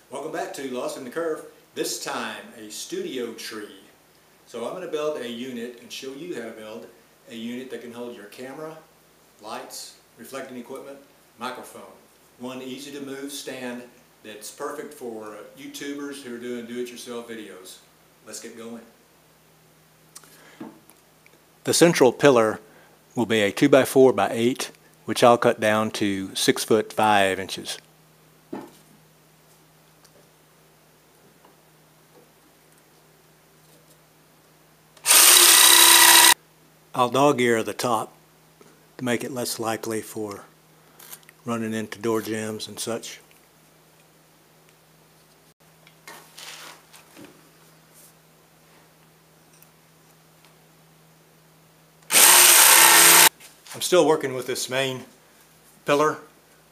Welcome back to Lost in the Curve. This time a studio tree. So I'm going to build a unit and show you how to build a unit that can hold your camera, lights, reflecting equipment, microphone. One easy to move stand that's perfect for YouTubers who are doing do-it-yourself videos. Let's get going. The central pillar will be a 2x4 by 8, which I'll cut down to 6 foot 5 inches. I'll dog ear the top to make it less likely for running into door jambs and such. I'm still working with this main pillar.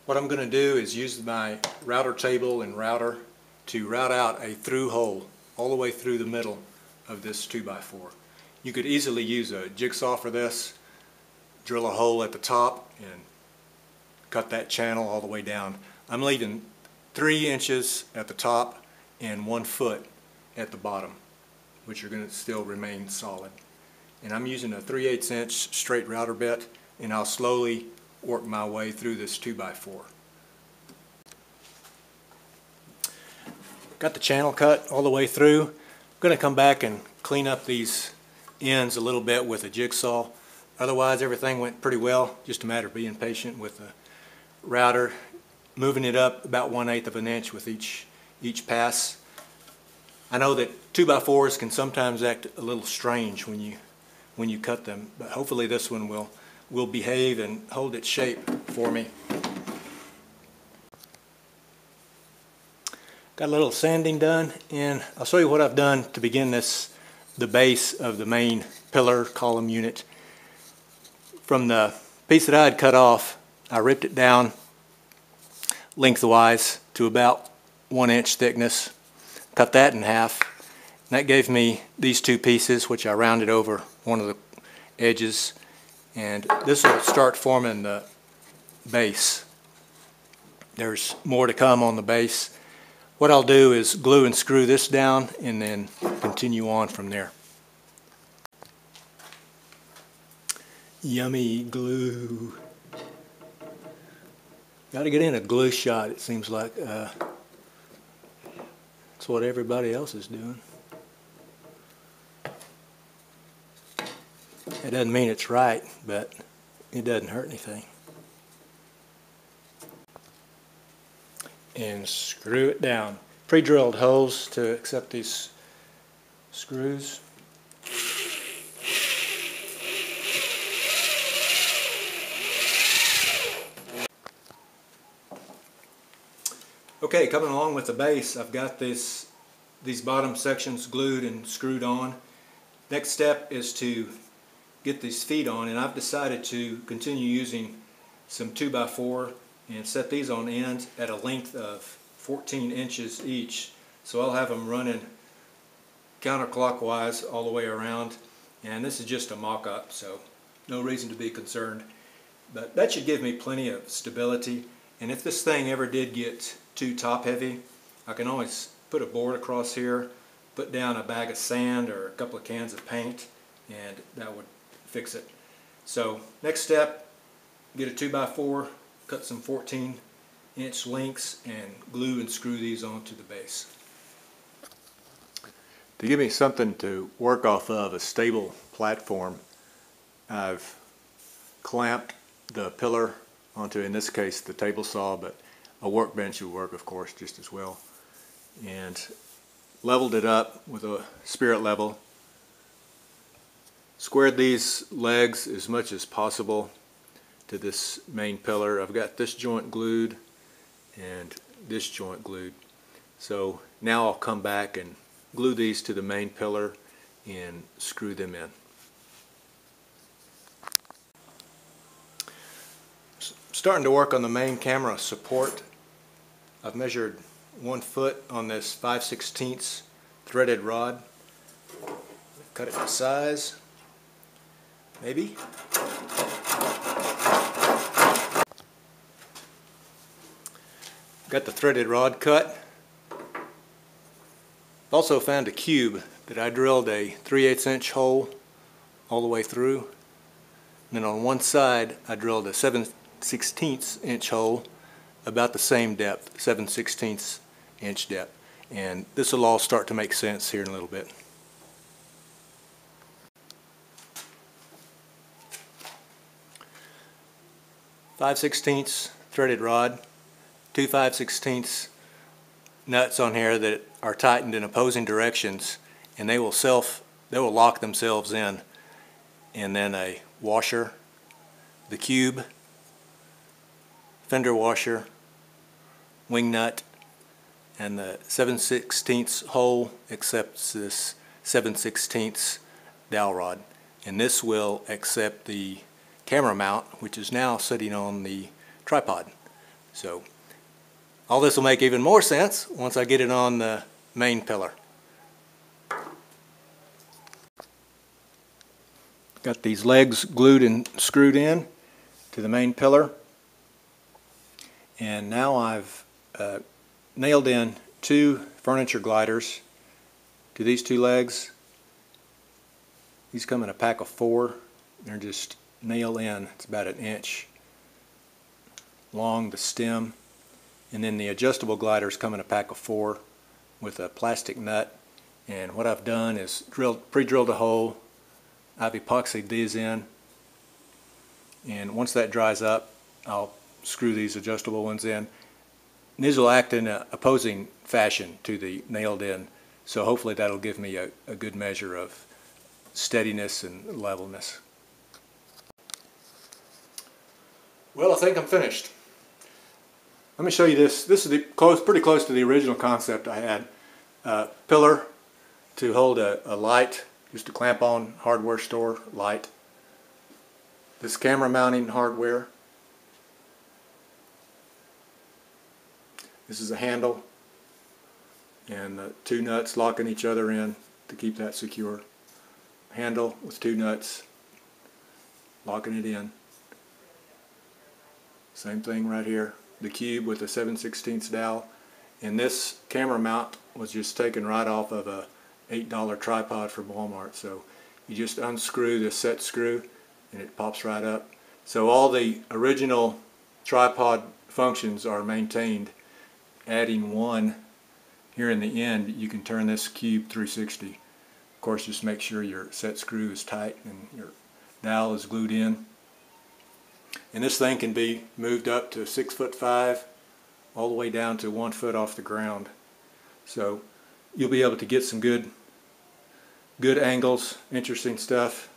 What I'm going to do is use my router table and router to route out a through hole all the way through the middle of this 2x4. You could easily use a jigsaw for this, drill a hole at the top and cut that channel all the way down. I'm leaving 3 inches at the top and 1 foot at the bottom, which are going to still remain solid. And I'm using a 3/8 inch straight router bit, and I'll slowly work my way through this 2x4. Got the channel cut all the way through. I'm going to come back and clean up these ends a little bit with a jigsaw. Otherwise everything went pretty well, just a matter of being patient with the router, moving it up about 1/8 of an inch with each pass. I know that 2x4s can sometimes act a little strange when you cut them, but hopefully this one will behave and hold its shape for me. Got a little sanding done, and I'll show you what I've done to begin the base of the main pillar column unit. From the piece that I had cut off, I ripped it down lengthwise to about 1 inch thickness, cut that in half, and that gave me these 2 pieces, which I rounded over one of the edges, and this will start forming the base. There's more to come on the base. What I'll do is glue and screw this down and then continue on from there. Yummy glue. Got to get in a glue shot, it seems like. That's what everybody else is doing. It doesn't mean it's right, but it doesn't hurt anything. And screw it down. Pre-drilled holes to accept these screws. Okay, coming along with the base, I've got these bottom sections glued and screwed on. Next step is to get these feet on, and I've decided to continue using some 2x4 and set these on end at a length of 14 inches each. So I'll have them running counterclockwise all the way around, and this is just a mock-up, so no reason to be concerned. But that should give me plenty of stability, and if this thing ever did get too top heavy, I can always put a board across here, put down a bag of sand or a couple of cans of paint, and that would fix it. So next step, get a 2x4, cut some 14-inch lengths, and glue and screw these onto the base. To give me something to work off of, a stable platform, I've clamped the pillar onto, in this case, the table saw, but a workbench would work, of course, just as well, and leveled it up with a spirit level. Squared these legs as much as possible to this main pillar. I've got this joint glued and this joint glued. So now I'll come back and glue these to the main pillar and screw them in. Starting to work on the main camera support. I've measured 1 foot on this 5/16 threaded rod. Cut it to size. Maybe. Got the threaded rod cut. Also found a cube that I drilled a 3/8 inch hole all the way through. And then on one side I drilled a 7/16 inch hole about the same depth, 7/16 inch depth. And this will all start to make sense here in a little bit. .5/16 threaded rod, two 5/16 nuts on here that are tightened in opposing directions, and they will lock themselves in. And then a washer, the cube, fender washer, wing nut, and the 7/16 hole accepts this 7/16 dowel rod, and this will accept the camera mount, which is now sitting on the tripod. So all this will make even more sense once I get it on the main pillar. Got these legs glued and screwed in to the main pillar, and now I've nailed in two furniture gliders to these two legs. These come in a pack of 4. They're just nail in. It's about 1 inch long, the stem, and then the adjustable gliders come in a pack of 4 with a plastic nut. And what I've done is pre-drilled a hole. I've epoxied these in, and once that dries up I'll screw these adjustable ones in. And these will act in an opposing fashion to the nailed in, so hopefully that'll give me a good measure of steadiness and levelness. Well, I think I'm finished. Let me show you this. This is pretty close to the original concept I had. Pillar to hold a light, just a clamp on hardware store light. This camera mounting hardware. This is a handle, and 2 nuts locking each other in to keep that secure. Handle with 2 nuts locking it in. Same thing right here. The cube with a 7/16 dowel, and this camera mount was just taken right off of a $8 tripod from Walmart. So you just unscrew the set screw and it pops right up. So all the original tripod functions are maintained. Adding one here in the end, you can turn this cube 360. Of course, just make sure your set screw is tight and your dowel is glued in. And this thing can be moved up to 6'5", all the way down to 1 foot off the ground. So you'll be able to get some good angles, interesting stuff.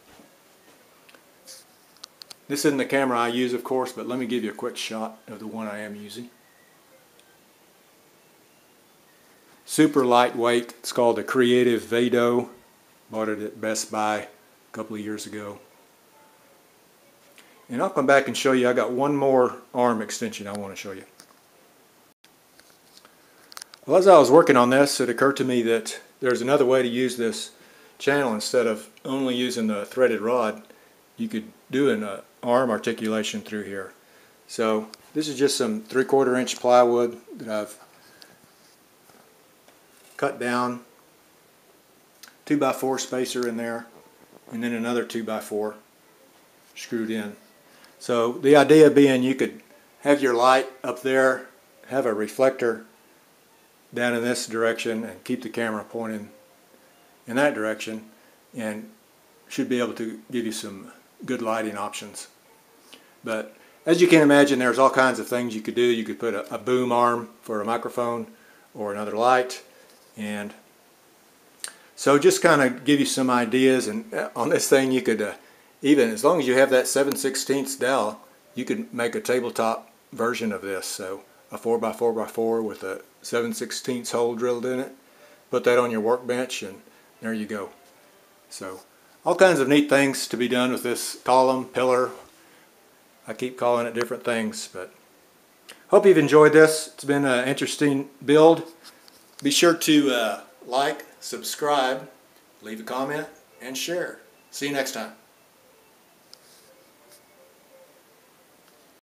This isn't the camera I use, of course, but let me give you a quick shot of the one I am using. Super lightweight. It's called a Creative Vado. Bought it at Best Buy a couple of years ago. And I'll come back and show you. I got one more arm extension I want to show you. Well, as I was working on this, it occurred to me that there's another way to use this channel. Instead of only using the threaded rod, you could do an arm articulation through here. So this is just some 3/4 inch plywood that I've cut down, 2x4 spacer in there, and then another 2x4 screwed in. So the idea being, you could have your light up there, have a reflector down in this direction, and keep the camera pointing in that direction, and should be able to give you some good lighting options. But as you can imagine, there's all kinds of things you could do. You could put a boom arm for a microphone or another light. And so just kind of give you some ideas. And on this thing, you could even, as long as you have that 7/16 dowel, you could make a tabletop version of this. So a 4x4x4 with a 7/16 hole drilled in it. Put that on your workbench, and there you go. So all kinds of neat things to be done with this column, pillar. I keep calling it different things, but hope you've enjoyed this. It's been an interesting build. Be sure to like, subscribe, leave a comment, and share. See you next time.